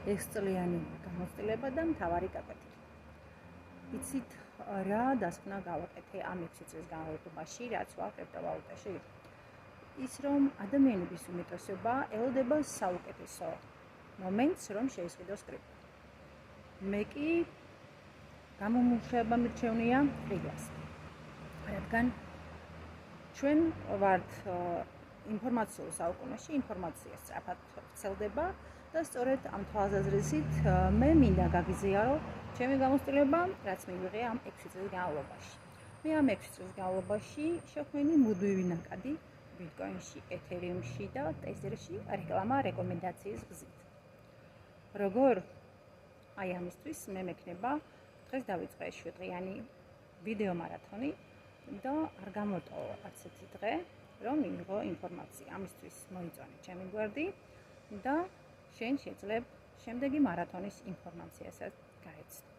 6-წლიანი გამოცდილება და მთავარი გაკვეთილი. იცით რა დასკვნა გავაკეთე ამ 6 წლის განმავლობაში, რაც ვარ კრიპტოვალუტაში? ის რომ ადამიანების უმეტესობა ელოდება საუკეთესო მომენტს, რომ შეისყიდოს კრიპტო. მე კი გამომუშავება მირჩევნია ღილას. რადგან ჩვენ ვართ ინფორმაციულ საუკუნეში, ინფორმაცია სწრაფად ვრცელდება და სწორედ ამ თვალსაზრისით მე მინდა გაგიზიარო ჩემი გამოცდილება, რაც მივიღე ამ 6 წლის განმავლობაში. მე ამ 6 წლის განმავლობაში შევქმნი მუდმივი ნაკადი ბიტკოინში, ეთერიუმში და ტეზერში რეკლამა რეკომენდაციის გზით. როგორ? აი ამისთვის მე მექნება დღეს დავიწყე 7-დღიანი ვიდეო მარათონი და არ გამოტოვო არცერთი დღე, რომ მივიღო ინფორმაცია. ამისთვის მოიწონე ჩემი გვერდი და შენ შეძლებ შემდეგი მარათონის ინფორმაციასაც გაეცნო.